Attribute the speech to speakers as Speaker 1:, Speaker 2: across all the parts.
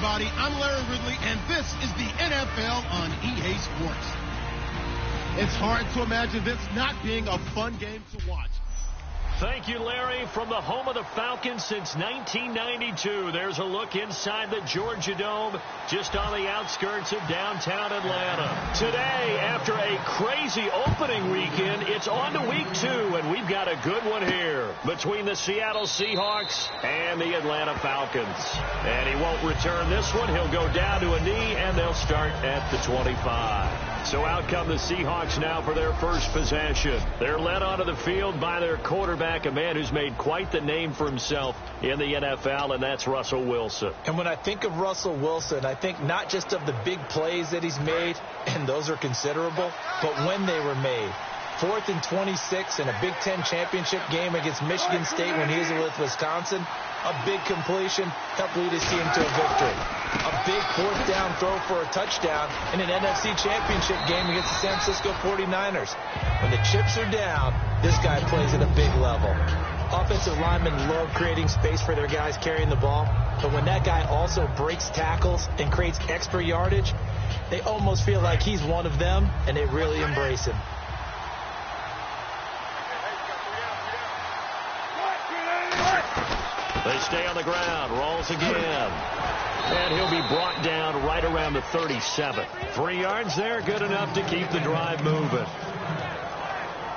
Speaker 1: everybody. I'm Larry Ridley, and this is the NFL on EA Sports. It's hard to imagine this not being a fun game to watch.
Speaker 2: Thank you, Larry. From the home of the Falcons since 1992, there's a look inside the Georgia Dome, just on the outskirts of downtown Atlanta. Today, after a crazy opening weekend, it's on to week 2, and we've got a good one here between the Seattle Seahawks and the Atlanta Falcons. And he won't return this one. He'll go down to a knee, and they'll start at the 25. So out come the Seahawks now for their first possession. They're led onto the field by their quarterback, a man who's made quite the name for himself in the NFL, and that's Russell Wilson.
Speaker 3: And when I think of Russell Wilson, I think not just of the big plays that he's made, and those are considerable, but when they were made. 4th and 26 in a Big Ten championship game against Michigan State when he was with Wisconsin. A big completion helped lead his team to a victory. A big 4th down throw for a touchdown in an NFC championship game against the San Francisco 49ers. When the chips are down, this guy plays at a big level. Offensive linemen love creating space for their guys carrying the ball, but when that guy also breaks tackles and creates extra yardage, they almost feel like he's one of them, and they really embrace him.
Speaker 2: They stay on the ground. Rolls again. And he'll be brought down right around the 37. 3 yards there, good enough to keep the drive moving.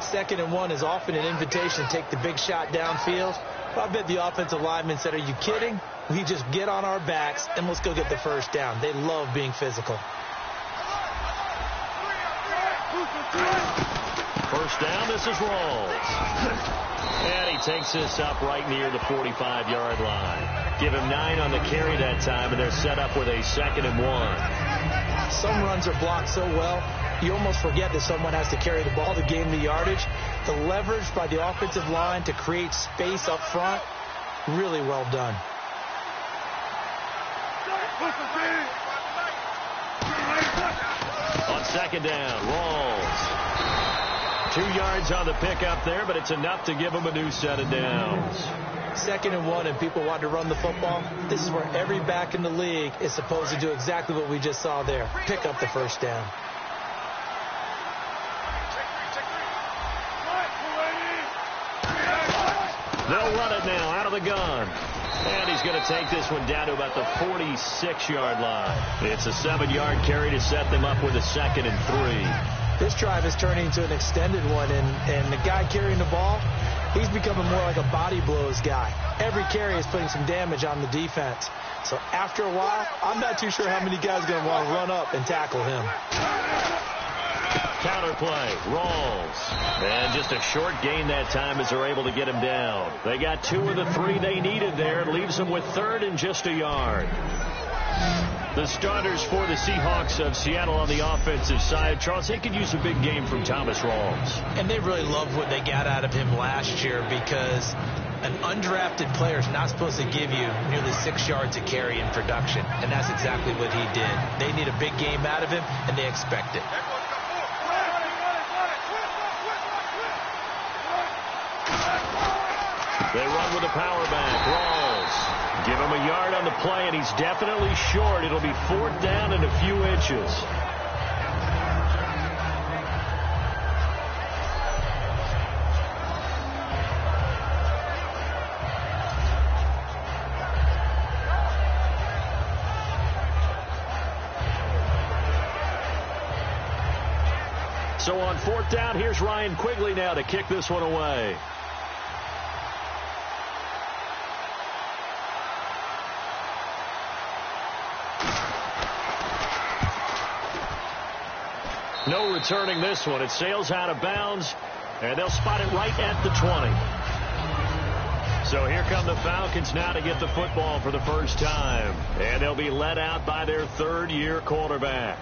Speaker 3: 2nd and 1 is often an invitation to take the big shot downfield. But I bet the offensive linemen said, are you kidding? We just get on our backs and let's go get the first down. They love being physical.
Speaker 2: First down, this is Rolls. And he takes this up right near the 45-yard line. Give him 9 on the carry that time, and they're set up with a 2nd and 1.
Speaker 3: Some runs are blocked so well, you almost forget that someone has to carry the ball to gain the yardage. The leverage by the offensive line to create space up front, really well done.
Speaker 2: On 2nd down, Rolls. 2 yards on the pickup there, but it's enough to give him a new set of downs.
Speaker 3: 2nd and 1, and people want to run the football. This is where every back in the league is supposed to do exactly what we just saw there. Pick up the first down.
Speaker 2: They'll run it now out of the gun. And he's going to take this one down to about the 46-yard line. It's a 7-yard carry to set them up with a 2nd and 3.
Speaker 3: This drive is turning into an extended one, and the guy carrying the ball, he's becoming more like a body blows guy. Every carry is putting some damage on the defense. So after a while, I'm not too sure how many guys are going to want to run up and tackle him.
Speaker 2: Counterplay, Rolls. And just a short gain that time as they're able to get him down. They got 2 of the 3 they needed there. It leaves them with 3rd and just a yard. The starters for the Seahawks of Seattle on the offensive side. Charles, they could use a big game from Thomas Rawls.
Speaker 3: And they really loved what they got out of him last year because an undrafted player is not supposed to give you nearly 6 yards a carry in production. And that's exactly what he did. They need a big game out of him, and they expect it.
Speaker 2: They run with a power back. Rawls. Give him a yard on the play, and he's definitely short. It'll be 4th down and a few inches. So on 4th down, here's Ryan Quigley now to kick this one away. No returning this one. It sails out of bounds, and they'll spot it right at the 20. So here come the Falcons now to get the football for the first time. And they'll be led out by their 3rd-year quarterback.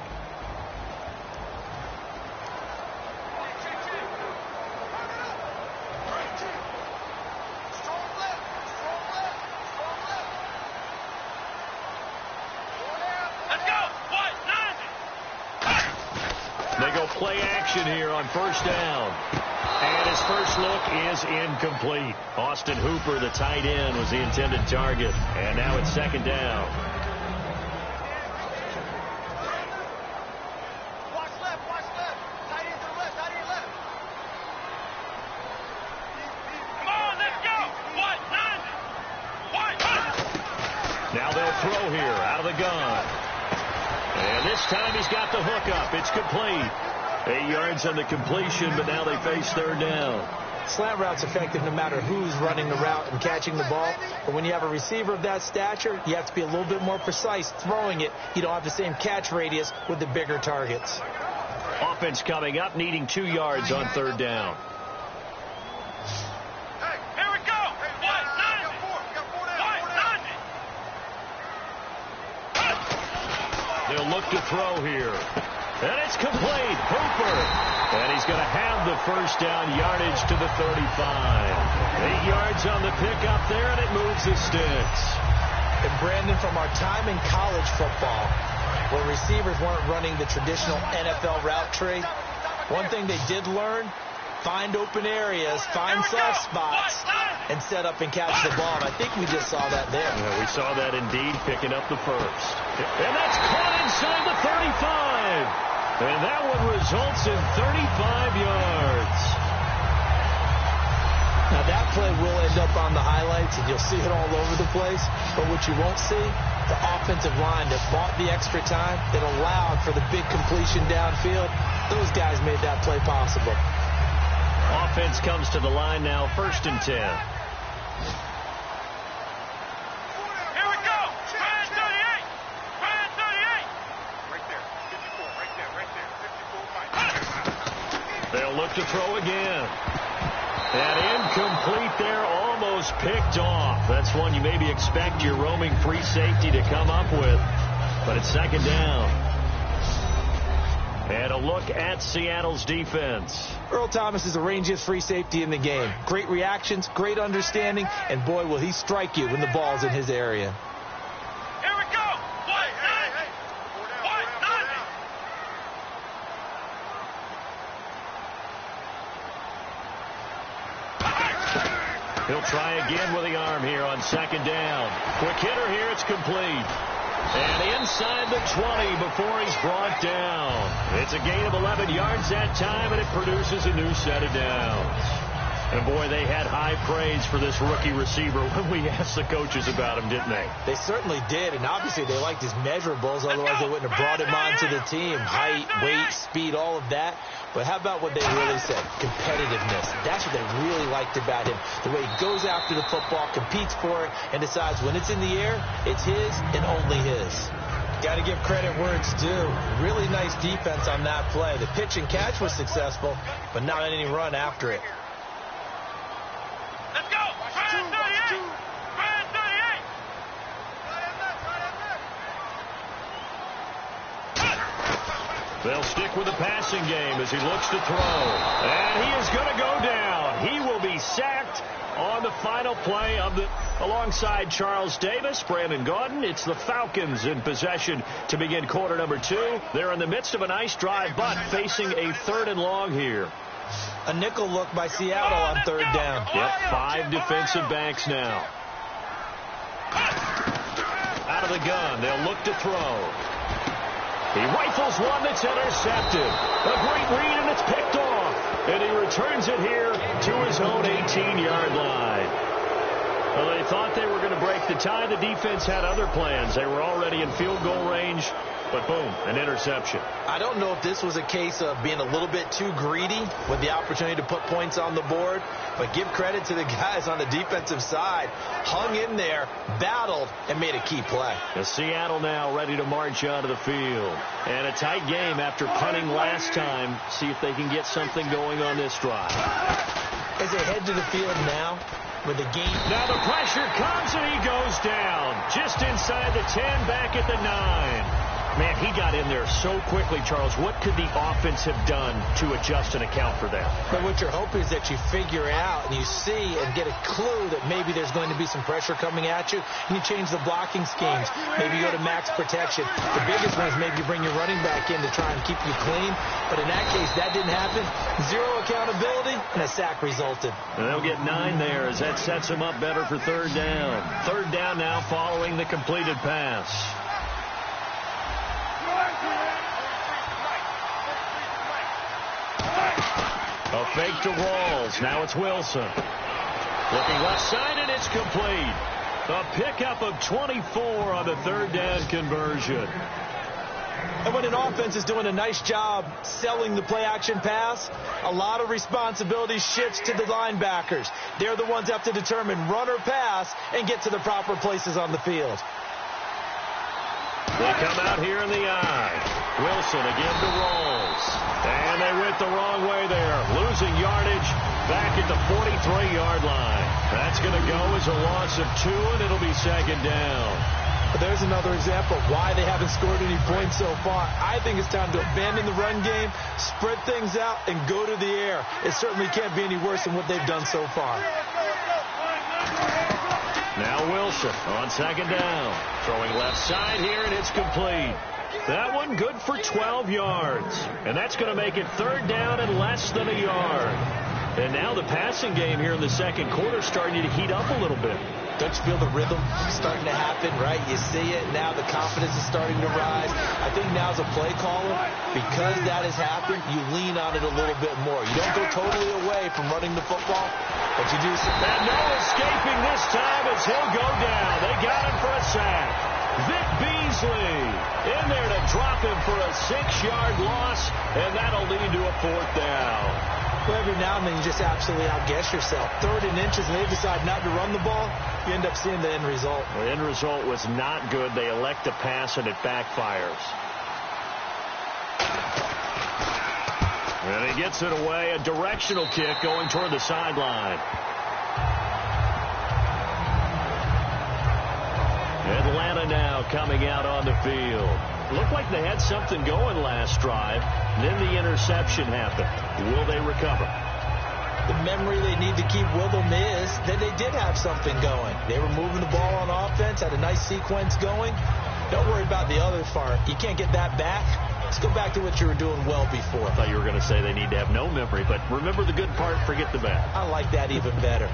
Speaker 2: They go play action here on 1st down. And his first look is incomplete. Austin Hooper, the tight end, was the intended target. And now it's 2nd down. Now they'll throw here out of the gun. And this time he's got the hook up. It's complete. 8 yards on the completion, but now they face third down.
Speaker 3: Slant route's effective no matter who's running the route and catching the ball. But when you have a receiver of that stature, you have to be a little bit more precise throwing it. You don't have the same catch radius with the bigger targets.
Speaker 2: Offense coming up, needing 2 yards on third down. They'll look to throw here. And it's complete. Hooper. And he's going to have the first down, yardage to the 35. 8 yards on the pickup there, and it moves the sticks.
Speaker 3: And Brandon, from our time in college football, where receivers weren't running the traditional NFL route tree, one thing they did learn, find open areas, find soft spots, and set up and catch the ball. And I think we just saw that there.
Speaker 2: Yeah, we saw that indeed, picking up the first. And that's caught inside the 35. And that one results in 35 yards.
Speaker 3: Now that play will end up on the highlights, and you'll see it all over the place. But what you won't see, the offensive line that bought the extra time, that allowed for the big completion downfield, those guys made that play possible.
Speaker 2: Offense comes to the line now, 1st and 10. They'll look to throw again. And incomplete there, almost picked off. That's one you maybe expect your roaming free safety to come up with. But it's 2nd down. And a look at Seattle's defense.
Speaker 3: Earl Thomas is the rangiest free safety in the game. Great reactions, great understanding, and boy, will he strike you when the ball's in his area.
Speaker 4: Here we go!
Speaker 2: He'll try again with the arm here on 2nd down. Quick hitter here, it's complete. And inside the 20 before he's brought down. It's a gain of 11 yards that time, and it produces a new set of downs. And, boy, they had high praise for this rookie receiver when we asked the coaches about him, didn't they?
Speaker 3: They certainly did, and obviously they liked his measurables. Otherwise, they wouldn't have brought him onto the team. Height, weight, speed, all of that. But how about what they really said? Competitiveness. That's what they really liked about him. The way he goes after the football, competes for it, and decides when it's in the air, it's his and only his. Got to give credit where it's due. Really nice defense on that play. The pitch and catch was successful, but not any run after it.
Speaker 4: Let's go! Brand 38! Brand 38!
Speaker 2: They'll stick with the passing game as he looks to throw. And he is going to go down. He will be sacked on the final play of the... Alongside Charles Davis, Brandon Gaudin, it's the Falcons in possession to begin quarter number 2. They're in the midst of a nice drive, but facing a 3rd and long here.
Speaker 3: A nickel look by Seattle on 3rd down.
Speaker 2: Yep, 5 defensive backs now. Out of the gun, they'll look to throw. He rifles one that's intercepted. A great read, and it's picked off. And he returns it here to his own 18-yard line. Well, they thought they were going to break the tie. The defense had other plans. They were already in field goal range, but boom, an interception.
Speaker 3: I don't know if this was a case of being a little bit too greedy with the opportunity to put points on the board, but give credit to the guys on the defensive side. Hung in there, battled, and made a key play.
Speaker 2: Seattle now ready to march onto the field. And a tight game after punting last time. See if they can get something going on this drive.
Speaker 3: As they head to the field now, with the game.
Speaker 2: Now the pressure comes, and he goes down. Just inside the 10, back at the 9. Man, he got in there so quickly, Charles. What could the offense have done to adjust and account for that?
Speaker 3: But what you're hoping is that you figure out and you see and get a clue that maybe there's going to be some pressure coming at you, and you change the blocking schemes. Maybe you go to max protection. The biggest one is maybe you bring your running back in to try and keep you clean. But in that case, that didn't happen. 0 accountability, and a sack resulted.
Speaker 2: And they'll get 9 there as that sets them up better for 3rd down. 3rd down now following the completed pass. A fake to Rawls. Now it's Wilson. Looking left side, and it's complete. A pickup of 24 on the third down conversion.
Speaker 3: And when an offense is doing a nice job selling the play-action pass, a lot of responsibility shifts to the linebackers. They're the ones that have to determine run or pass and get to the proper places on the field.
Speaker 2: They come out here in the eye. Wilson again to Rolls. And they went the wrong way there. Losing yardage back at the 43-yard line. That's going to go as a loss of 2, and it'll be second down.
Speaker 3: But there's another example of why they haven't scored any points so far. I think it's time to abandon the run game, spread things out, and go to the air. It certainly can't be any worse than what they've done so far.
Speaker 2: Now Wilson on second down. Throwing left side here, and it's complete. That one good for 12 yards. And that's going to make it third down and less than a yard. And now the passing game here in the second quarter starting to heat up a little bit.
Speaker 3: Don't you feel the rhythm starting to happen, right? You see it. Now the confidence is starting to rise. I think now as a play caller, because that has happened, you lean on it a little bit more. You don't go totally away from running the football, but you do some.
Speaker 2: And no escaping this time as he'll go down. They got him for a sack. Vic Beasley in there to drop him for a 6-yard loss, and that'll lead to a fourth down.
Speaker 3: Well, every now and then you just absolutely outguess yourself. 3rd and inches, and they decide not to run the ball. You end up seeing the end result.
Speaker 2: The end result was not good. They elect to pass, and it backfires. And he gets it away. A directional kick going toward the sideline. Atlanta now coming out on the field. Looked like they had something going last drive. Then the interception happened. Will they recover?
Speaker 3: The memory they need to keep with them is that they did have something going. They were moving the ball on offense, had a nice sequence going. Don't worry about the other part. You can't get that back. Let's go back to what you were doing well before.
Speaker 2: I thought you were going to say they need to have no memory, but remember the good part, forget the bad.
Speaker 3: I like that even better.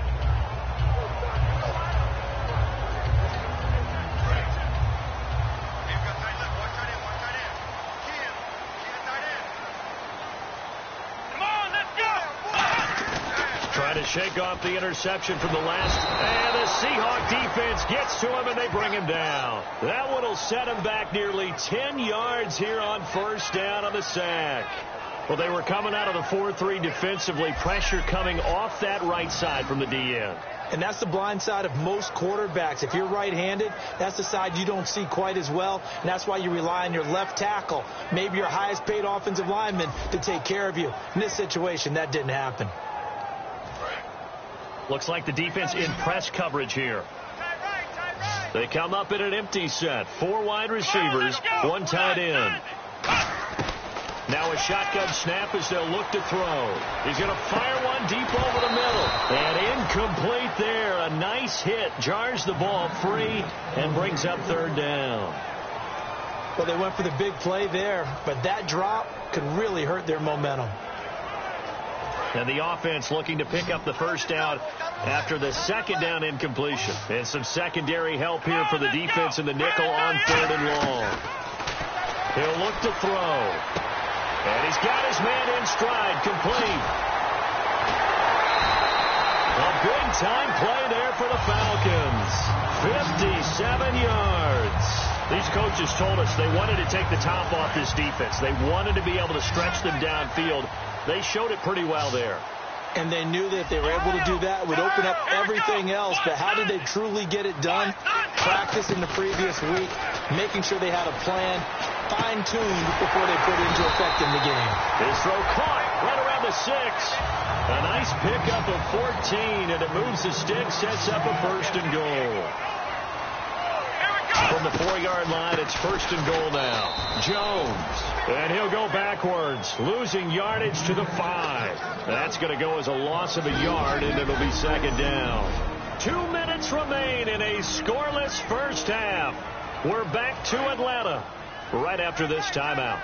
Speaker 2: To shake off the interception from the last, and the Seahawk defense gets to him, and they bring him down. That one will set him back nearly 10 yards here on first down on the sack. Well, they were coming out of the 4-3 defensively, pressure coming off that right side from the DN.
Speaker 3: And that's the blind side of most quarterbacks. If you're right-handed, that's the side you don't see quite as well, and that's why you rely on your left tackle, maybe your highest-paid offensive lineman, to take care of you. In this situation, that didn't happen.
Speaker 2: Looks like the defense in press coverage here. They come up in an empty set. 4 wide receivers, 1 tight end. Now a shotgun snap as they'll look to throw. He's going to fire one deep over the middle. And incomplete there. A nice hit. Jars the ball free and brings up third down.
Speaker 3: Well, they went for the big play there, but that drop could really hurt their momentum.
Speaker 2: And the offense looking to pick up the first down after the second down incompletion. And some secondary help here for the defense in the nickel on 3rd and long. He'll look to throw. And he's got his man in stride, complete. A big-time play there for the Falcons. 57 yards. These coaches told us they wanted to take the top off this defense. They wanted to be able to stretch them downfield. They showed it pretty well there.
Speaker 3: And they knew that if they were able to do that, it would open up everything else. But how did they truly get it done? Practice in the previous week, making sure they had a plan, fine-tuned before they put it into effect in the game.
Speaker 2: His throw caught right around the 6. A nice pickup of 14, and it moves the stick, sets up a 1st and goal. From the 4-yard line, it's 1st and goal now. Jones. And he'll go backwards, losing yardage to the 5. That's going to go as a loss of a yard, and it'll be second down. 2 minutes remain in a scoreless first half. We're back to Atlanta right after this timeout.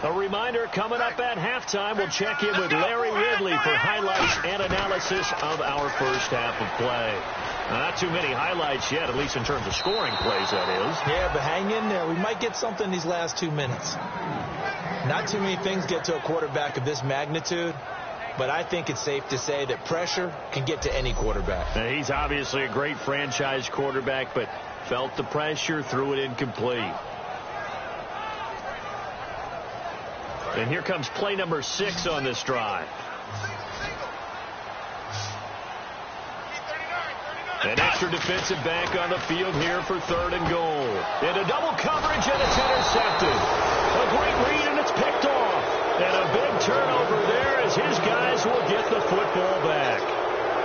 Speaker 2: A reminder, coming up at halftime, we'll check in with Larry Ridley for highlights and analysis of our first half of play. Not too many highlights yet, at least in terms of scoring plays, that is.
Speaker 3: Yeah, but hang in there. We might get something these last 2 minutes. Not too many things get to a quarterback of this magnitude. but I think it's safe to say that pressure can get to any quarterback.
Speaker 2: Now, he's obviously a great franchise quarterback, but felt the pressure, threw it incomplete. And here comes play number 6 on this drive. An extra defensive back on the field here for 3rd and goal. Into double coverage, and it's intercepted. A great read, and it's picked off. And a big turnover there as his guys will get the football back.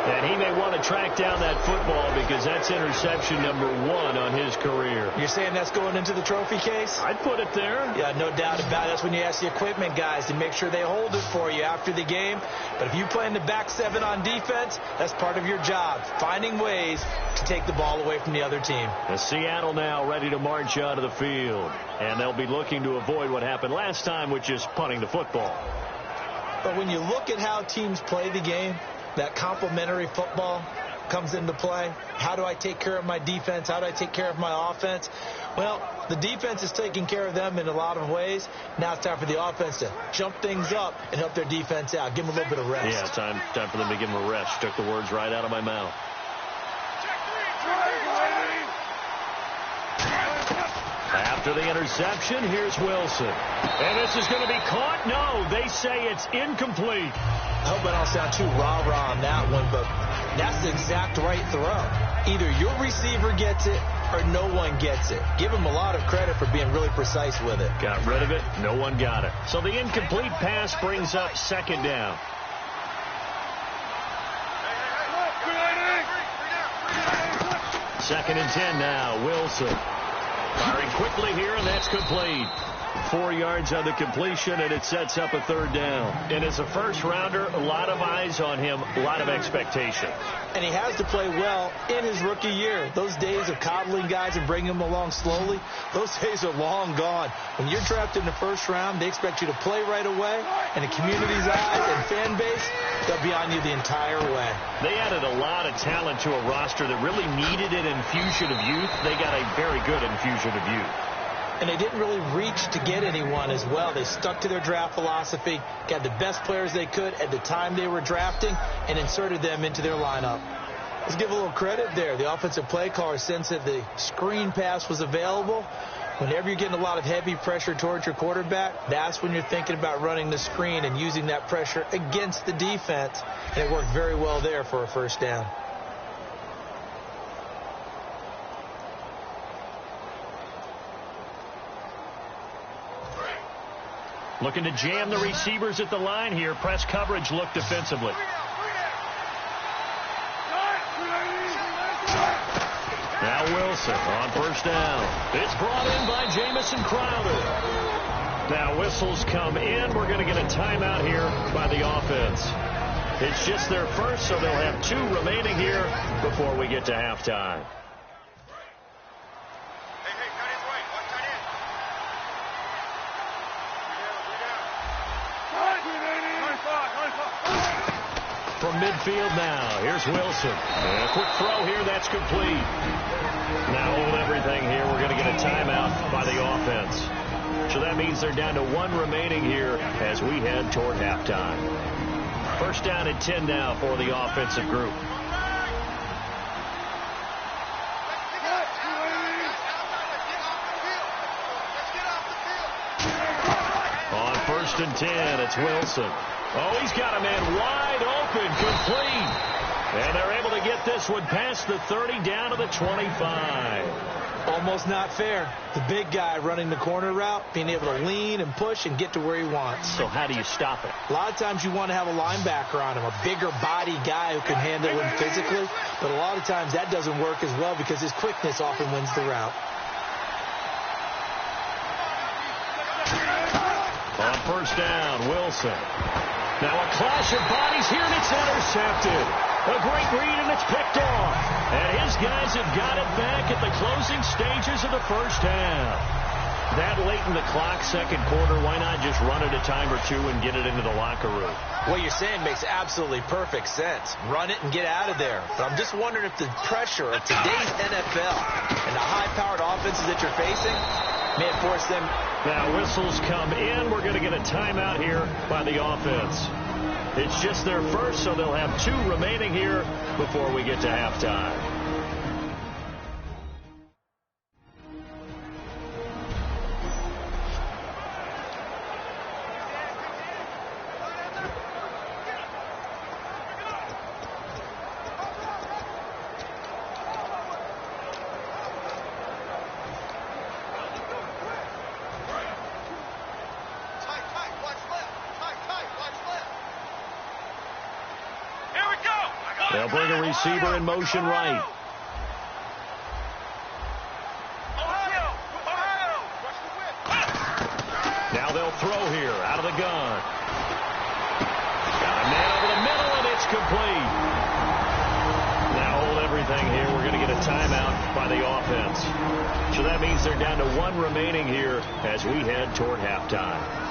Speaker 2: And he may want to track down that football because that's interception number 1 on his career.
Speaker 3: You're saying that's going into the trophy case?
Speaker 2: I'd put it there.
Speaker 3: Yeah, no doubt about it. That's when you ask the equipment guys to make sure they hold it for you after the game. But if you play in the back 7 on defense, that's part of your job, finding ways to take the ball away from the other team.
Speaker 2: Seattle now ready to march out of the field. And they'll be looking to avoid what happened last time, which is punting the football.
Speaker 3: But when you look at how teams play the game, that complementary football comes into play. How do I take care of my defense? How do I take care of my offense? Well, the defense is taking care of them in a lot of ways. Now it's time for the offense to jump things up and help their defense out. Give them a little bit of rest.
Speaker 2: Yeah, time for them to give them a rest. Took the words right out of my mouth. After the interception, here's Wilson. And this is going to be caught? No, they say it's incomplete.
Speaker 3: I hope I don't sound too rah-rah on that one, but that's the exact right throw. Either your receiver gets it or no one gets it. Give him a lot of credit for being really precise with it.
Speaker 2: Got rid of it. No one got it. So the incomplete pass brings up 2nd down. Second and 10 now. Wilson. Firing quickly here, and that's complete. 4 yards on the completion, and it sets up a 3rd down. And as a first-rounder, a lot of eyes on him, a lot of expectation.
Speaker 3: And he has to play well in his rookie year. Those days of coddling guys and bringing them along slowly, those days are long gone. When you're drafted in the 1st round, they expect you to play right away, and the community's eyes and fan base, they'll be on you the entire way.
Speaker 2: They added a lot of talent to a roster that really needed an infusion of youth. They got a very good infusion of youth.
Speaker 3: And they didn't really reach to get anyone as well. They stuck to their draft philosophy, got the best players they could at the time they were drafting, and inserted them into their lineup. Let's give a little credit there. The offensive play caller sensed that the screen pass was available. Whenever you're getting a lot of heavy pressure towards your quarterback, that's when you're thinking about running the screen and using that pressure against the defense. And it worked very well there for a 1st down.
Speaker 2: Looking to jam the receivers at the line here. Press coverage look defensively. Now Wilson on 1st down. It's brought in by Jamison Crowder. Now whistles come in. We're going to get a timeout here by the offense. It's just their first, so they'll have 2 remaining here before we get to halftime. From midfield now, here's Wilson. And a quick throw here, that's complete. Now hold everything here. We're going to get a timeout by the offense. So that means they're down to 1 remaining here as we head toward halftime. 1st down and 10 now for the offensive group. On 1st and 10, it's Wilson. Oh, he's got a man wide open, complete. And they're able to get this one past the 30 down to the 25.
Speaker 3: Almost not fair. The big guy running the corner route, being able to lean and push and get to where he wants.
Speaker 2: So how do you stop it?
Speaker 3: A lot of times you want to have a linebacker on him, a bigger body guy who can handle him physically. But a lot of times that doesn't work as well because his quickness often wins the route.
Speaker 2: On 1st down, Wilson. Now a clash of bodies here, and it's intercepted. A great read, and it's picked off. And his guys have got it back at the closing stages of the 1st half. That late in the clock, 2nd quarter, why not just run it a time or 2 and get it into the locker room?
Speaker 3: What you're saying makes absolutely perfect sense. Run it and get out of there. But I'm just wondering if the pressure of today's NFL and the high-powered offenses that you're facing may have forced them.
Speaker 2: Now whistles come in. We're going to get a timeout here by the offense. It's just their first, so they'll have 2 remaining here before we get to halftime. They'll bring a receiver in motion right. Now they'll throw here out of the gun. Got a man over the middle, and it's complete. Now hold everything here. We're going to get a timeout by the offense. So that means they're down to 1 remaining here as we head toward halftime.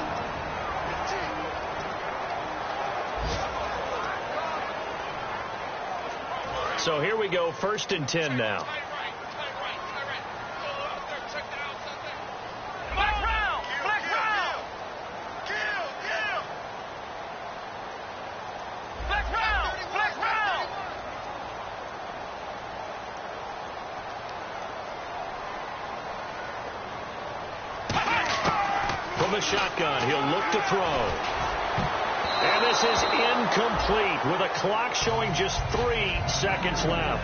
Speaker 2: So here we go, 1st and 10 now. From the shotgun, he'll look to throw. And this is incomplete with a clock showing just 3 seconds left.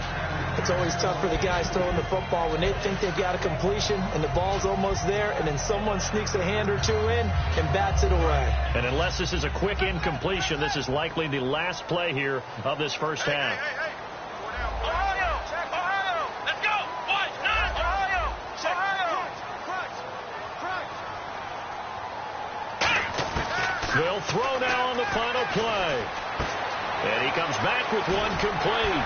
Speaker 3: It's always tough for the guys throwing the football when they think they've got a completion and the ball's almost there, and then someone sneaks a hand or 2 in and bats it away.
Speaker 2: And unless this is a quick incompletion, this is likely the last play here of this first half. They'll throw now on the final play. And he comes back with 1 complete.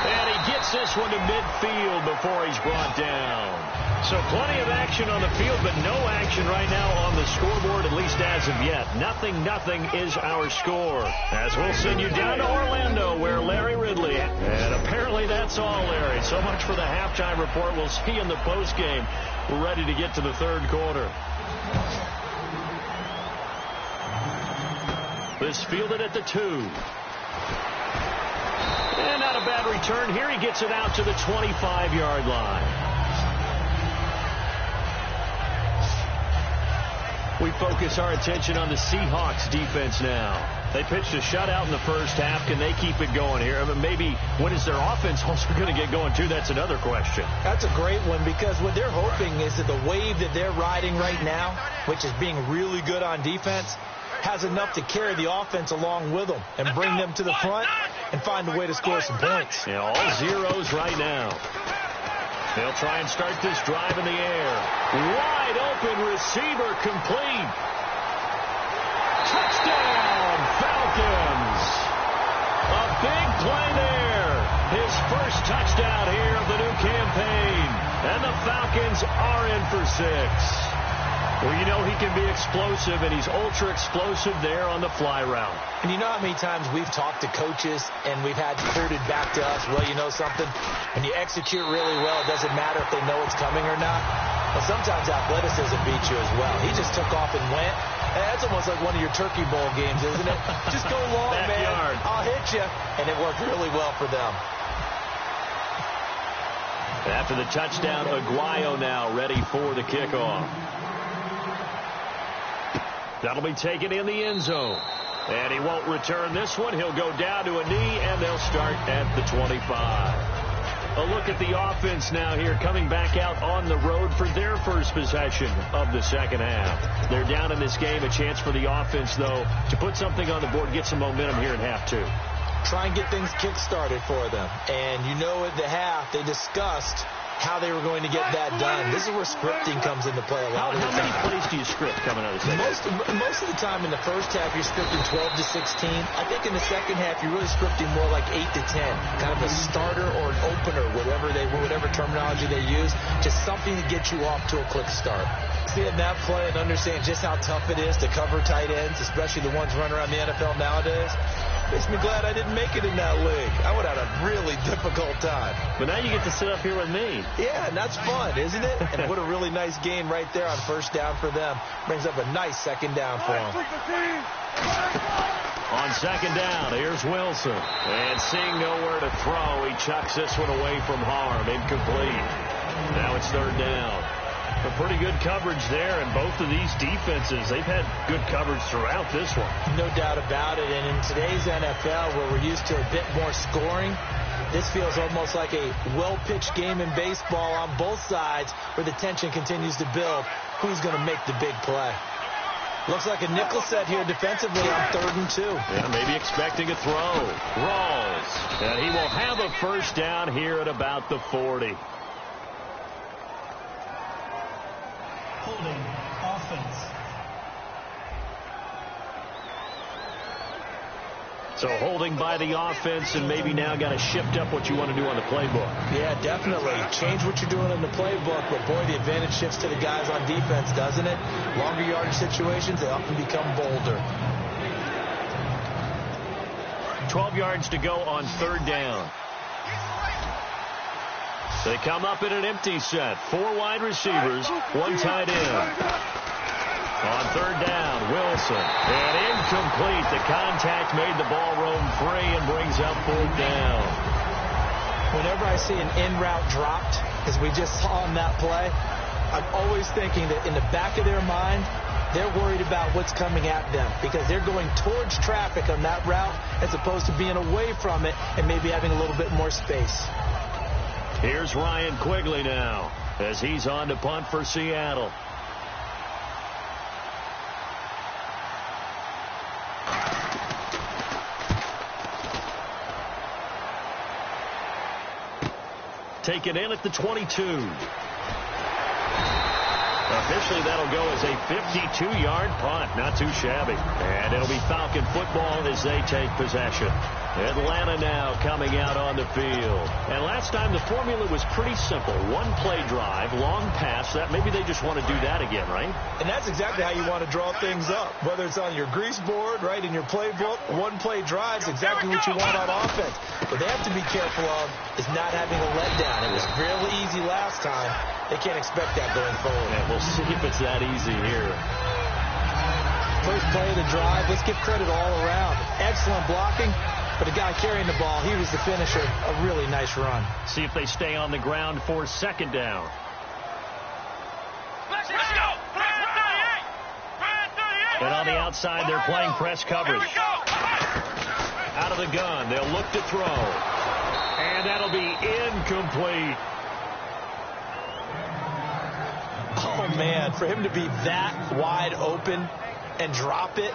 Speaker 2: And he gets this one to midfield before he's brought down. So plenty of action on the field, but no action right now on the scoreboard, at least as of yet. 0-0 is our score. As we'll send you down to Orlando, where Larry Ridley. And apparently that's all, Larry. So much for the halftime report. We'll see you in the postgame. We're ready to get to the 3rd quarter. This fielded at the 2. And not a bad return here. He gets it out to the 25-yard line. We focus our attention on the Seahawks defense now. They pitched a shutout in the first half. Can they keep it going here? I mean, maybe when is their offense also going to get going, too? That's another question.
Speaker 3: That's a great one, because what they're hoping is that the wave that they're riding right now, which is being really good on defense, has enough to carry the offense along with them and bring them to the front and find a way to score some points.
Speaker 2: Yeah, all zeros right now. They'll try and start this drive in the air. Wide open receiver complete. Touchdown, Falcons. A big play there. His first touchdown here of the new campaign. And the Falcons are in for 6. Well, you know he can be explosive, and he's ultra-explosive there on the fly route.
Speaker 3: And you know how many times we've talked to coaches and we've had quoted back to us, well, you know something? When you execute really well, it doesn't matter if they know it's coming or not. Well, sometimes athleticism beats you as well. He just took off and went. And that's almost like one of your Turkey Bowl games, isn't it? Just go long, man. I'll hit you. And it worked really well for them.
Speaker 2: After the touchdown, Aguayo now ready for the kickoff. That'll be taken in the end zone. And he won't return this one. He'll go down to a knee, and they'll start at the 25. A look at the offense now here, coming back out on the road for their first possession of the second half. They're down in this game. A chance for the offense, though, to put something on the board, get some momentum here in half 2.
Speaker 3: Try and get things kick-started for them. And you know at the half, they discussed how they were going to get that done. This is where scripting comes into play a lot of the time.
Speaker 2: How many plays do you script coming out of the second half?
Speaker 3: Most of the time in the first half, you're scripting 12 to 16. I think in the second half, you're really scripting more like 8 to 10. Kind of a starter or an opener, whatever terminology they use. Just something to get you off to a quick start. Seeing that play and understand just how tough it is to cover tight ends, especially the ones running around the NFL nowadays, makes me glad I didn't make it in that league. I would have had a really difficult time.
Speaker 2: But now you get to sit up here with me.
Speaker 3: Yeah, and that's fun, isn't it? And what a really nice game right there on first down for them. Brings up a nice second down for them.
Speaker 2: On second down, here's Wilson. And seeing nowhere to throw, he chucks this one away from harm. Incomplete. Now it's third down. A pretty good coverage there, and both of these defenses, they've had good coverage throughout this one.
Speaker 3: No doubt about it, and in today's NFL, where we're used to a bit more scoring, this feels almost like a well-pitched game in baseball on both sides where the tension continues to build. Who's going to make the big play? Looks like a nickel set here defensively on 3rd and 2.
Speaker 2: Yeah, maybe expecting a throw. Rawls. And he will have a first down here at about the 40.
Speaker 5: Holding offense.
Speaker 2: So holding by the offense, and maybe now got to shift up what you want to do on the playbook.
Speaker 3: Yeah, definitely. Change what you're doing in the playbook, but boy, the advantage shifts to the guys on defense, doesn't it? Longer yardage situations, they often become bolder.
Speaker 2: 12 yards to go on 3rd down. They come up in an empty set. 4 wide receivers, 1 tight end. On 3rd down, Wilson. And incomplete. The contact made the ball roam free and brings up 4th down.
Speaker 3: Whenever I see an in-route dropped, as we just saw on that play, I'm always thinking that in the back of their mind, they're worried about what's coming at them because they're going towards traffic on that route as opposed to being away from it and maybe having a little bit more space.
Speaker 2: Here's Ryan Quigley now as he's on to punt for Seattle. Taken in at the 22. Officially, that'll go as a 52-yard punt. Not too shabby. And it'll be Falcon football as they take possession. Atlanta now coming out on the field. And last time the formula was pretty simple. 1-play drive, long pass. That maybe they just want to do that again, right?
Speaker 3: And that's exactly how you want to draw things up. Whether it's on your grease board, right, in your playbook, 1-play drive is exactly what you want on offense. What they have to be careful of is not having a letdown. It was really easy last time. They can't expect that going forward.
Speaker 2: And we'll see if it's that easy here.
Speaker 3: First play of the drive, let's give credit all around. Excellent blocking. But the guy carrying the ball, he was the finisher. A really nice run.
Speaker 2: See if they stay on the ground for 2nd down.
Speaker 4: Let's go!
Speaker 2: And on the outside, they're playing press coverage. Out of the gun, they'll look to throw. And that'll be incomplete.
Speaker 3: Oh, man, for him to be that wide open and drop it.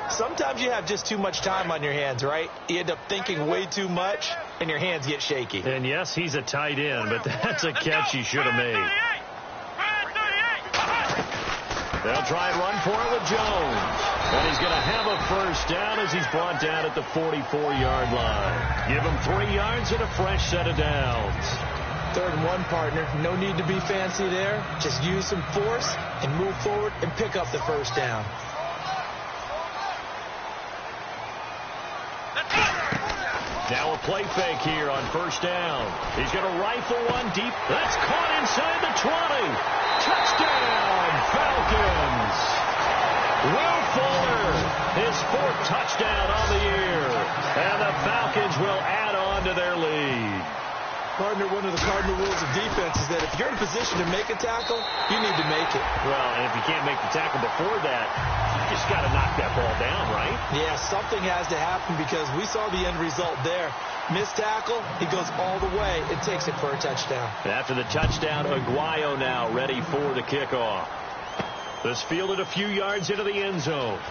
Speaker 3: Sometimes you have just too much time on your hands, right? You end up thinking way too much, and your hands get shaky.
Speaker 2: And yes, he's a tight end, but that's a catch he should have made. They'll try and run for it with Jones. And he's going to have a first down as he's brought down at the 44-yard line. Give him 3 yards and a fresh set of downs.
Speaker 3: 3rd and 1, partner. No need to be fancy there. Just use some force and move forward and pick up the first down.
Speaker 2: Now a play fake here on 1st down. He's going to rifle one deep. That's caught inside the 20. Touchdown, Falcons. Will Fuller, his 4th touchdown on the year. And the Falcons will add on to their lead.
Speaker 3: Partner, one of the cardinal rules of defense is that if you're in a position to make a tackle, you need to make it.
Speaker 2: Well, and if you can't make the tackle before that, you just got to knock that ball down, right?
Speaker 3: Yeah, something has to happen because we saw the end result there. Missed tackle, he goes all the way and takes it for a touchdown.
Speaker 2: And after the touchdown, Aguayo now ready for the kickoff. This fielded a few yards into the end zone.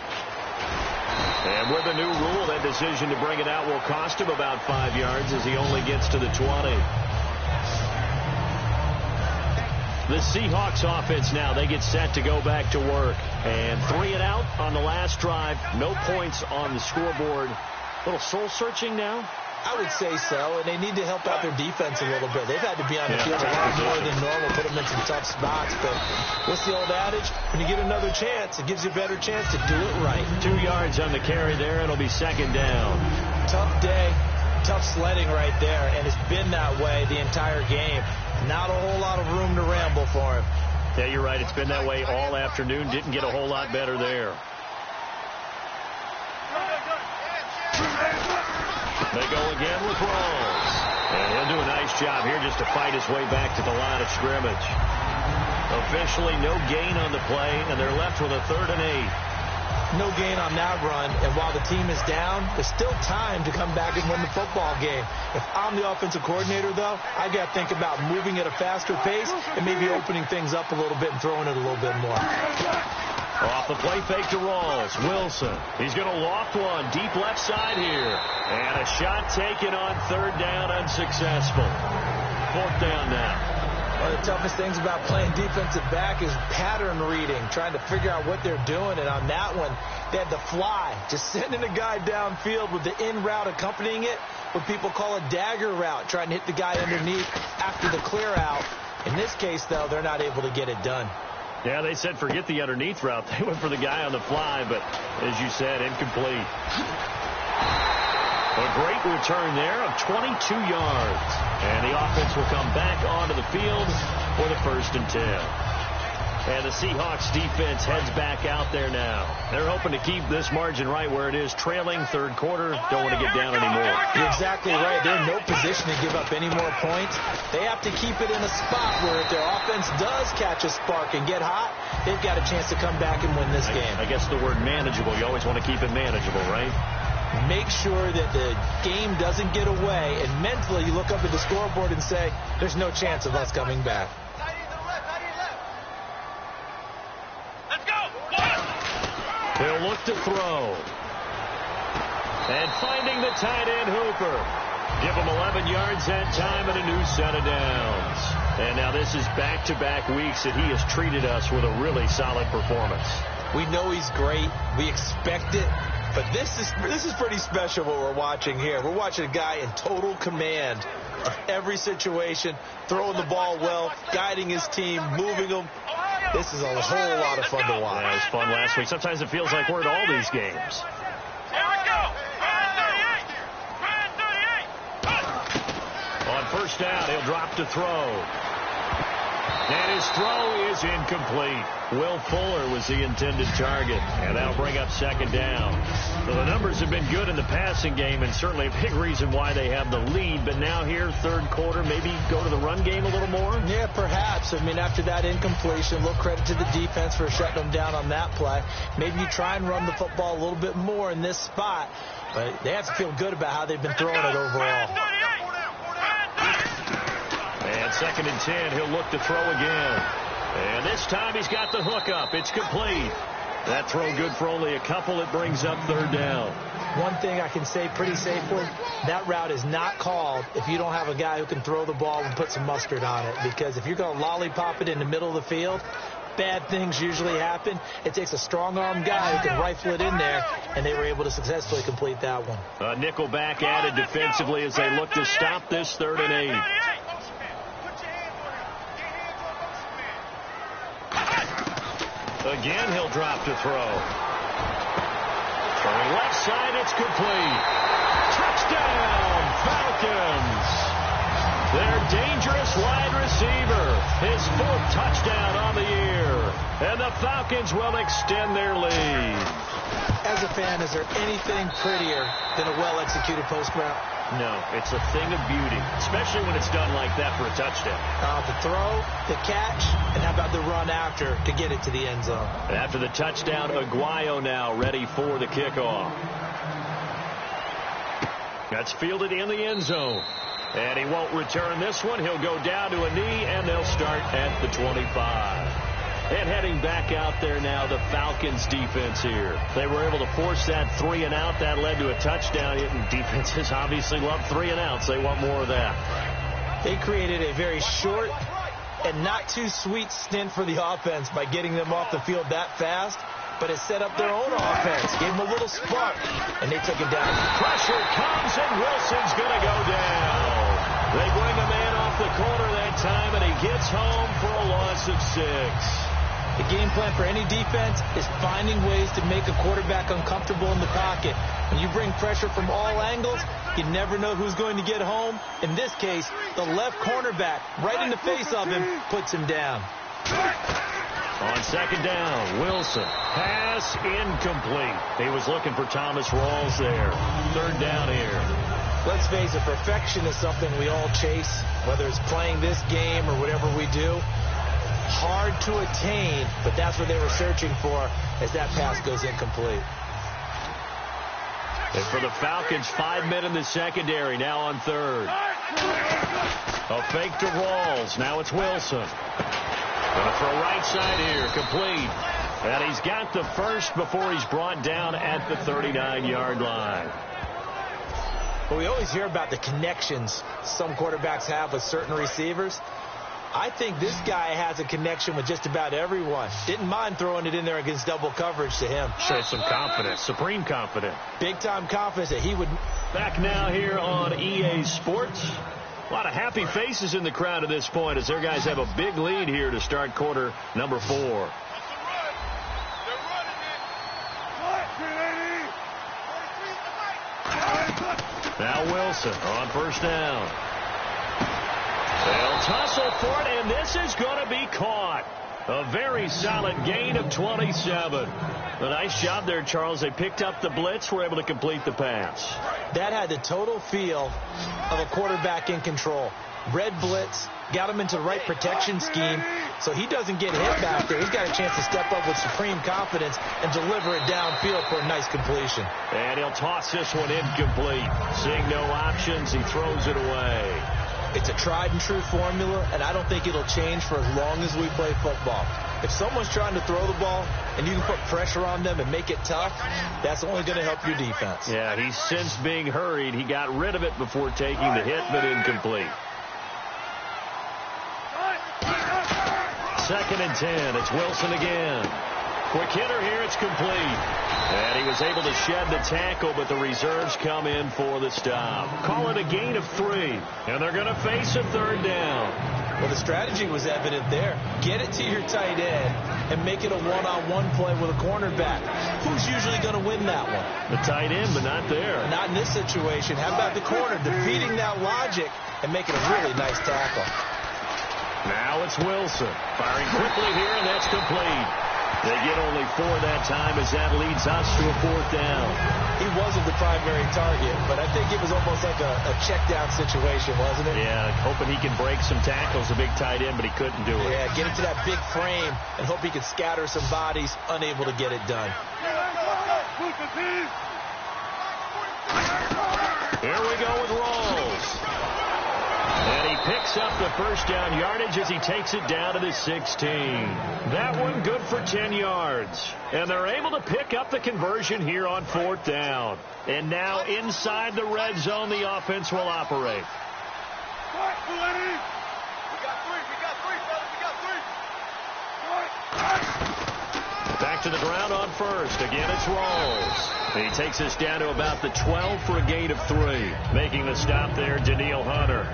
Speaker 2: And with the new rule, that decision to bring it out will cost him about 5 yards as he only gets to the 20. The Seahawks offense now, they get set to go back to work. And 3 and out on the last drive. No points on the scoreboard. A little soul-searching now?
Speaker 3: I would say so, and they need to help out their defense a little bit. They've had to be on the field a lot more than normal, put them in some tough spots. But what's the old adage? When you get another chance, it gives you a better chance to do it right.
Speaker 2: 2 yards on the carry there. It'll be 2nd down.
Speaker 3: Tough day, tough sledding right there, and it's been that way the entire game. Not a whole lot of room to ramble for him.
Speaker 2: Yeah, you're right. It's been that way all afternoon. Didn't get a whole lot better there. They go again with Rawls. And he'll do a nice job here just to fight his way back to the line of scrimmage. Officially no gain on the play, and they're left with a 3rd and 8.
Speaker 3: No gain on that run, and while the team is down, there's still time to come back and win the football game. If I'm the offensive coordinator, though, I got to think about moving at a faster pace and maybe opening things up a little bit and throwing it a little bit more.
Speaker 2: Off the play fake to Rawls. Wilson. He's going to loft one deep left side here. And a shot taken on 3rd down, unsuccessful. 4th down now.
Speaker 3: One of the toughest things about playing defensive back is pattern reading, trying to figure out what they're doing. And on that one, they had the fly, just sending a guy downfield with the in route accompanying it, what people call a dagger route, trying to hit the guy underneath after the clear out. In this case, though, they're not able to get it done.
Speaker 2: Yeah, they said forget the underneath route. They went for the guy on the fly, but as you said, incomplete. A great return there of 22 yards. And the offense will come back onto the field for the 1st and 10. And the Seahawks defense heads back out there now. They're hoping to keep this margin right where it is, trailing 3rd quarter. Don't want to get down anymore.
Speaker 3: You're exactly right. They're in no position to give up any more points. They have to keep it in a spot where if their offense does catch a spark and get hot, they've got a chance to come back and win this game.
Speaker 2: I guess the word manageable, you always want to keep it manageable, right?
Speaker 3: Make sure that the game doesn't get away, and mentally you look up at the scoreboard and say, there's no chance of us coming back.
Speaker 4: Let's go.
Speaker 2: He'll look to throw. And finding the tight end, Hooper. Give him 11 yards that time and a new set of downs. And now this is back-to-back weeks that he has treated us with a really solid performance.
Speaker 3: We know he's great. We expect it. But this is pretty special what we're watching here. We're watching a guy in total command of every situation, throwing the ball well, guiding his team, moving them. This is a whole lot of fun to watch.
Speaker 2: Yeah, it was fun last week. Sometimes it feels like we're at all these games.
Speaker 4: Here we go. 38.
Speaker 2: On 1st down, he'll drop to throw. And his throw is incomplete. Will Fuller was the intended target, and that'll bring up 2nd down. So the numbers have been good in the passing game, and certainly a big reason why they have the lead. But now here, 3rd quarter, maybe go to the run game a little more?
Speaker 3: Yeah, perhaps. I mean, after that incompletion, a little credit to the defense for shutting them down on that play. Maybe you try and run the football a little bit more in this spot, but they have to feel good about how they've been throwing it overall.
Speaker 2: And 2nd and 10, he'll look to throw again. And this time he's got the hook up. It's complete. That throw good for only a couple. It brings up 3rd down.
Speaker 3: One thing I can say pretty safely, that route is not called if you don't have a guy who can throw the ball and put some mustard on it. Because if you're going to lollipop it in the middle of the field, bad things usually happen. It takes a strong-arm guy who can rifle it in there, and they were able to successfully complete that one.
Speaker 2: A nickel back added defensively as they look to stop this 3rd and 8. Again, he'll drop to throw. Throwing left side, it's complete. Touchdown, Falcons. Their dangerous wide receiver. His 4th touchdown on the year. And the Falcons will extend their lead.
Speaker 3: As a fan, is there anything prettier than a well-executed post route?
Speaker 2: No, it's a thing of beauty, especially when it's done like that for a touchdown.
Speaker 3: The throw, the catch, and how about the run after to get it to the end zone?
Speaker 2: After the touchdown, Aguayo now ready for the kickoff. That's fielded in the end zone. And he won't return this one. He'll go down to a knee, and they'll start at the 25. And heading back out there now, the Falcons defense here. They were able to force that 3 and out. That led to a touchdown. And defenses obviously love 3 and outs. They want more of that.
Speaker 3: They created a very short and not too sweet stint for the offense by getting them off the field that fast. But it set up their own offense, gave them a little spark, and they took it down.
Speaker 2: Pressure comes, and Wilson's going to go down. They bring a man off the corner that time, and he gets home for a loss of 6.
Speaker 3: The game plan for any defense is finding ways to make a quarterback uncomfortable in the pocket. When you bring pressure from all angles, you never know who's going to get home. In this case, the left cornerback, right in the face of him, puts him down.
Speaker 2: On 2nd down, Wilson. Pass incomplete. He was looking for Thomas Rawls there. 3rd down here.
Speaker 3: Let's face it, perfection is something we all chase, whether it's playing this game or whatever we do. Hard to attain, but that's what they were searching for as that pass goes incomplete.
Speaker 2: And for the Falcons, 5 men in the secondary, now on third. A fake to Rawls. Now it's Wilson. Going to throw right side here, complete. And he's got the first before he's brought down at the 39-yard line.
Speaker 3: Well, we always hear about the connections some quarterbacks have with certain receivers. I think this guy has a connection with just about everyone. Didn't mind throwing it in there against double coverage to him.
Speaker 2: Shows some confidence, supreme confidence.
Speaker 3: Big-time confidence that he would.
Speaker 2: Back now here on EA Sports. A lot of happy faces in the crowd at this point as their guys have a big lead here to start quarter number 4. Now Wilson on first down. They'll tussle for it, and this is going to be caught. A very solid gain of 27. A nice job there, Charles. They picked up the blitz, were able to complete the pass.
Speaker 3: That had the total feel of a quarterback in control. Red blitz, got him into the right protection scheme, so he doesn't get hit back there. He's got a chance to step up with supreme confidence and deliver it downfield for a nice completion.
Speaker 2: And he'll toss this one incomplete. Seeing no options, he throws it away.
Speaker 3: It's a tried-and-true formula, and I don't think it'll change for as long as we play football. If someone's trying to throw the ball and you can put pressure on them and make it tough, that's only going to help your defense.
Speaker 2: Yeah, he's since being hurried. He got rid of it before taking the hit, but incomplete. 2nd and 10. It's Wilson again. Quick hitter here. It's complete. And he was able to shed the tackle, but the reserves come in for the stop. Call it a gain of 3. And they're going to face a 3rd down.
Speaker 3: Well, the strategy was evident there. Get it to your tight end and make it a one-on-one play with a cornerback. Who's usually going to win that one?
Speaker 2: The tight end, but not there.
Speaker 3: Not in this situation. How about the corner defeating that logic and making a really nice tackle?
Speaker 2: Now it's Wilson. Firing quickly here, and that's complete. They get only 4 that time as that leads us to a 4th down.
Speaker 3: He wasn't the primary target, but I think it was almost like a check-down situation, wasn't it?
Speaker 2: Yeah, hoping he can break some tackles, a big tight end, but he couldn't do it.
Speaker 3: Yeah, get it to that big frame and hope he can scatter some bodies, unable to get it done.
Speaker 2: Here we go with Rawls. And he picks up the first down yardage as he takes it down to the 16. That one good for 10 yards. And they're able to pick up the conversion here on 4th down. And now inside the red zone, the offense will operate. Back to the ground on first. Again, it's Rawls. And he takes us down to about the 12 for a gain of 3. Making the stop there, Daniil Hunter.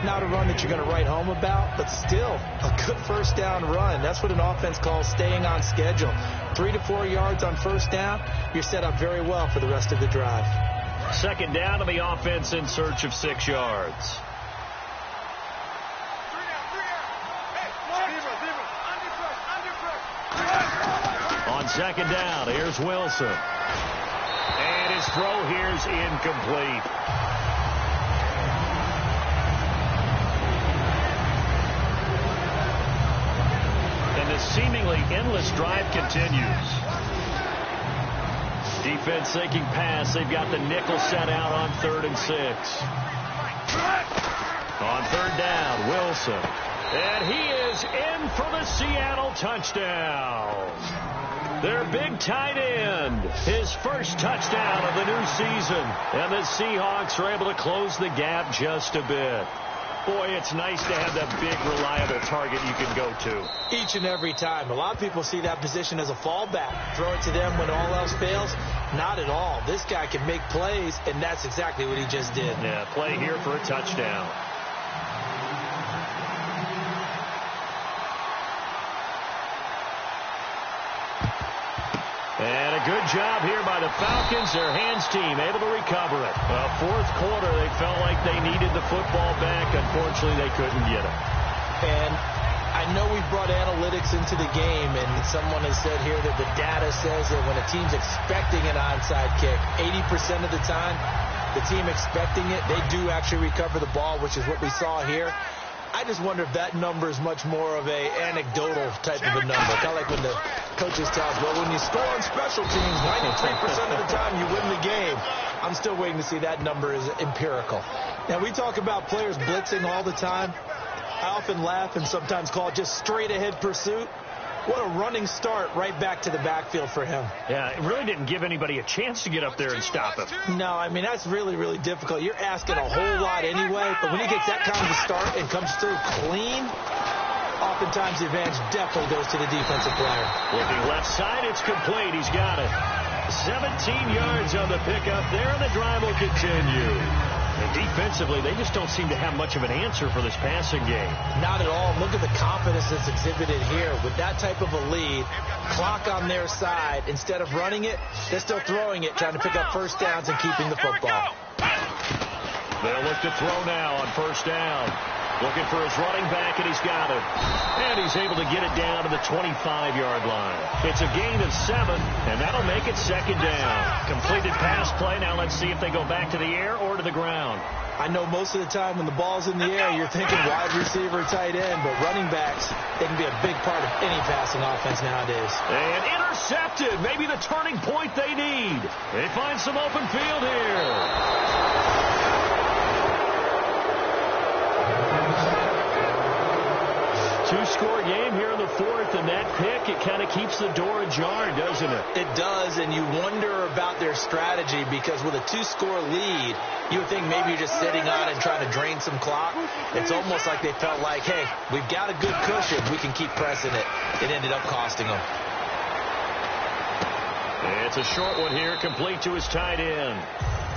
Speaker 3: Not a run that you're going to write home about, but still a good first down run. That's what an offense calls staying on schedule. 3 to 4 yards on first down, you're set up very well for the rest of the drive.
Speaker 2: 2nd down to the offense in search of 6 yards. On 2nd down, here's Wilson. And his throw here's incomplete. And the seemingly endless drive continues. Defense thinking pass. They've got the nickel set out on 3rd and 6. On 3rd down, Wilson. And he is in for the Seattle touchdown. Their big tight end, his first touchdown of the new season. And the Seahawks are able to close the gap just a bit. Boy, it's nice to have that big, reliable target you can go to.
Speaker 3: Each and every time. A lot of people see that position as a fallback. Throw it to them when all else fails. Not at all. This guy can make plays, and that's exactly what he just did.
Speaker 2: Yeah, play here for a touchdown. And a good job here by the Falcons. Their hands team able to recover it. Well, 4th quarter, they felt like they needed the football back. Unfortunately, they couldn't get it.
Speaker 3: And I know we've brought analytics into the game, and someone has said here that the data says that when a team's expecting an onside kick, 80% of the time, the team expecting it, they do actually recover the ball, which is what we saw here. I just wonder if that number is much more of a anecdotal type of a number. Kind of like when the coaches tell us, well, when you score on special teams, 93% of the time you win the game. I'm still waiting to see that number is empirical. Now, we talk about players blitzing all the time. I often laugh and sometimes call it just straight-ahead pursuit. What a running start right back to the backfield for him.
Speaker 2: Yeah, it really didn't give anybody a chance to get up there and stop him.
Speaker 3: No, I mean, that's really, really difficult. You're asking a whole lot anyway, but when he gets that kind of a start and comes through clean, oftentimes the advantage definitely goes to the defensive player.
Speaker 2: Looking left side, it's complete. He's got it. 17 yards on the pickup there, and the drive will continue. And defensively, they just don't seem to have much of an answer for this passing game.
Speaker 3: Not at all. Look at the confidence that's exhibited here. With that type of a lead, clock on their side, instead of running it, they're still throwing it, trying to pick up first downs and keeping the football.
Speaker 2: They'll look to throw now on first down. Looking for his running back, and he's got it. And he's able to get it down to the 25-yard line. It's a gain of 7, and that'll make it second down. Completed pass play. Now let's see if they go back to the air or to the ground.
Speaker 3: I know most of the time when the ball's in the air, you're thinking wide receiver, tight end, but running backs, they can be a big part of any passing offense nowadays.
Speaker 2: And intercepted. Maybe the turning point they need. They find some open field here. Two-score game here in the fourth, and that pick, it kind of keeps the door ajar, doesn't it?
Speaker 3: It does, and you wonder about their strategy because with a two-score lead, you would think maybe you're just sitting on it and trying to drain some clock. It's almost like they felt like, hey, we've got a good cushion. We can keep pressing it. It ended up costing them.
Speaker 2: It's a short one here, complete to his tight end.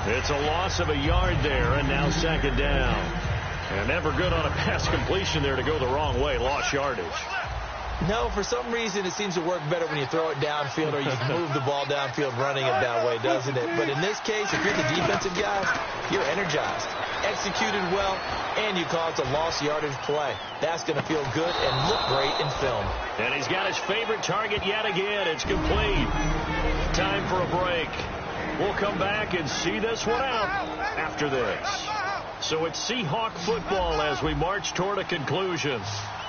Speaker 2: It's a loss of a yard there, and now second down. And never good on a pass completion there to go the wrong way. Lost yardage.
Speaker 3: No, for some reason it seems to work better when you throw it downfield or you can move the ball downfield running it that way, doesn't it? But in this case, if you're the defensive guy, you're energized, executed well, and you caused a lost yardage play. That's going to feel good and look great in film.
Speaker 2: And he's got his favorite target yet again. It's complete. Time for a break. We'll come back and see this one out after this. So it's Seahawk football as we march toward a conclusion.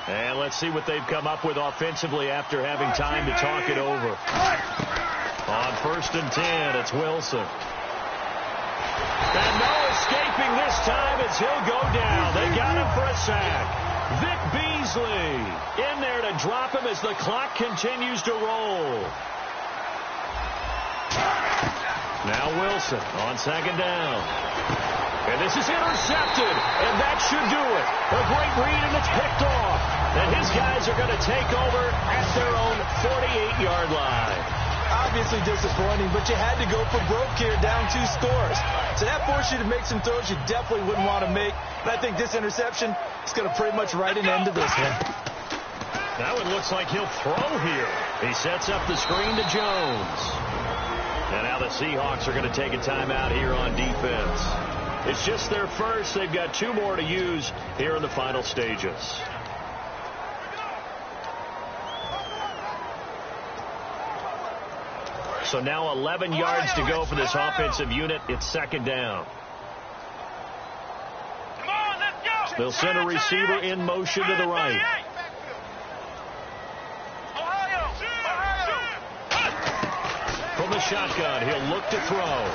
Speaker 2: And let's see what they've come up with offensively after having time to talk it over. On 1st and 10, it's Wilson. And no escaping this time as he'll go down. They got him for a sack. Vic Beasley in there to drop him as the clock continues to roll. Now Wilson on second down. And this is intercepted, and that should do it. A great read, and it's picked off. And his guys are going to take over at their own 48-yard line.
Speaker 3: Obviously disappointing, but you had to go for broke here, down 2 scores. So that forced you to make some throws you definitely wouldn't want to make. And I think this interception is going to pretty much write an end to this one.
Speaker 2: Now it looks like he'll throw here. He sets up the screen to Jones. And now the Seahawks are going to take a timeout here on defense. It's just their first. They've got 2 more to use here in the final stages. So now 11 yards to go for this offensive unit. It's second down. They'll send a receiver in motion to the right. From the shotgun, he'll look to throw.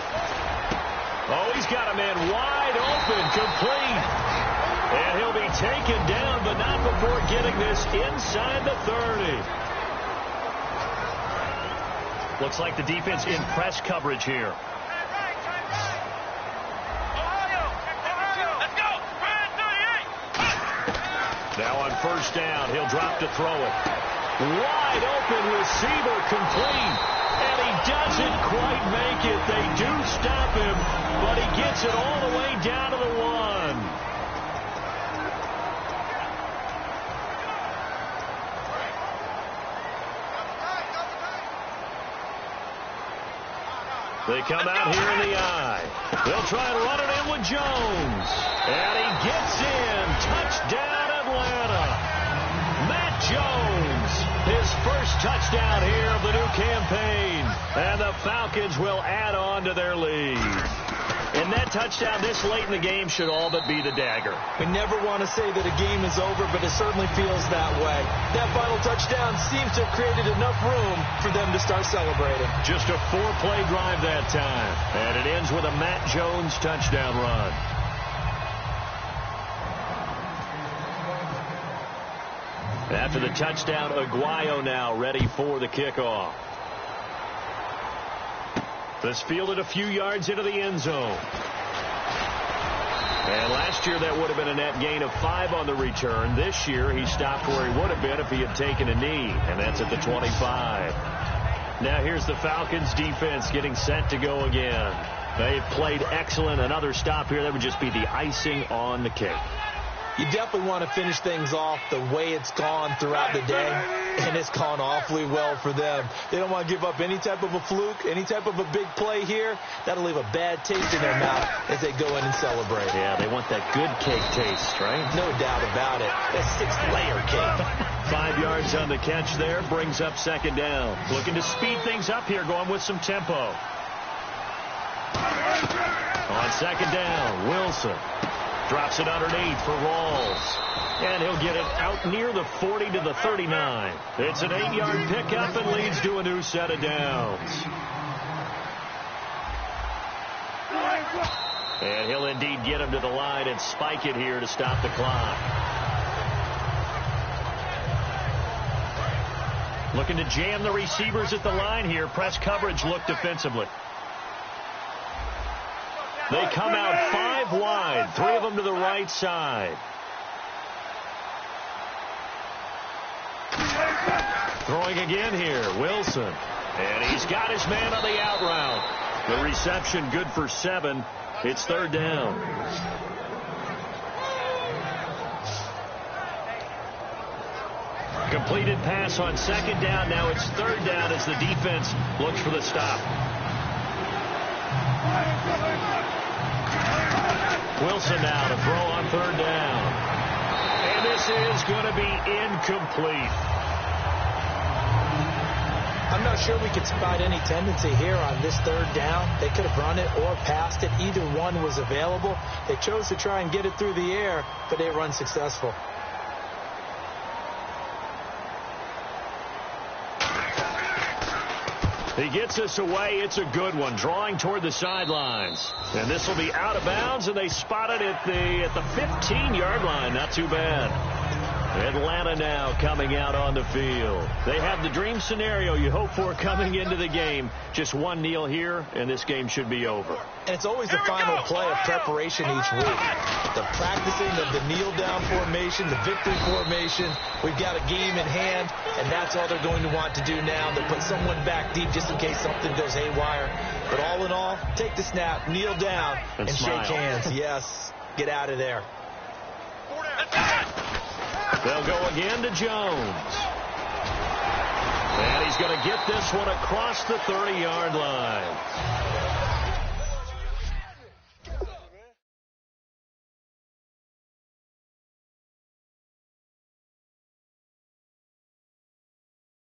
Speaker 2: Oh, he's got a man wide open, complete. And he'll be taken down, but not before getting this inside the 30. Looks like the defense in press coverage here. Now on first down, he'll drop to throw it. Wide open receiver, complete. And he doesn't quite make it. They do stop him, but he gets it all the way down to the 1. They come out here in the eye. They'll try and run it in with Jones. And he gets in. Touchdown, Atlanta. Matt Jones, his first touchdown here of the new campaign. And the Falcons will add on to their lead. And And that touchdown this late in the game should all but be the dagger.
Speaker 3: We never want to say that a game is over, but it certainly feels that way. That final touchdown seems to have created enough room for them to start celebrating.
Speaker 2: Just a 4-play drive that time. And it ends with a Matt Jones touchdown run. After the touchdown, Aguayo now ready for the kickoff. This fielded a few yards into the end zone. And last year that would have been a net gain of 5 on the return. This year he stopped where he would have been if he had taken a knee, and that's at the 25. Now here's the Falcons defense getting set to go again. They've played excellent. Another stop here, that would just be the icing on the cake.
Speaker 3: You definitely want to finish things off the way it's gone throughout the day, and it's gone awfully well for them. They don't want to give up any type of a fluke, any type of a big play here. That'll leave a bad taste in their mouth as they go in and celebrate.
Speaker 2: Yeah, they want that good cake taste, right?
Speaker 3: No doubt about it. That 6-layer cake.
Speaker 2: 5 yards on the catch there, brings up second down. Looking to speed things up here, going with some tempo. On second down, Wilson drops it underneath for Rawls. And he'll get it out near the 40 to the 39. It's an 8-yard pickup and leads to a new set of downs. And he'll indeed get him to the line and spike it here to stop the clock. Looking to jam the receivers at the line here. Press coverage look defensively. They come out 5 wide, 3 of them to the right side. Throwing again here, Wilson. And he's got his man on the out route. The reception good for 7. It's third down. Completed pass on second down. Now it's third down as the defense looks for the stop. Wilson now to throw on third down. And this is going to be incomplete.
Speaker 3: I'm not sure we could spot any tendency here on this third down. They could have run it or passed it. Either one was available. They chose to try and get it through the air, but they run successful.
Speaker 2: He gets us away. It's a good one. Drawing toward the sidelines. And this will be out of bounds, and they spot it at the 15-yard line. Not too bad. Atlanta now coming out on the field. They have the dream scenario you hope for coming into the game. Just one kneel here, and this game should be over.
Speaker 3: And it's always the final play of preparation each week. The practicing of the kneel-down formation, the victory formation. We've got a game in hand, and that's all they're going to want to do now. They'll put someone back deep just in case something goes haywire. But all in all, take the snap, kneel down, and shake hands. Yes, get out of there.
Speaker 2: They'll go again to Jones. And he's going to get this one across the 30-yard line.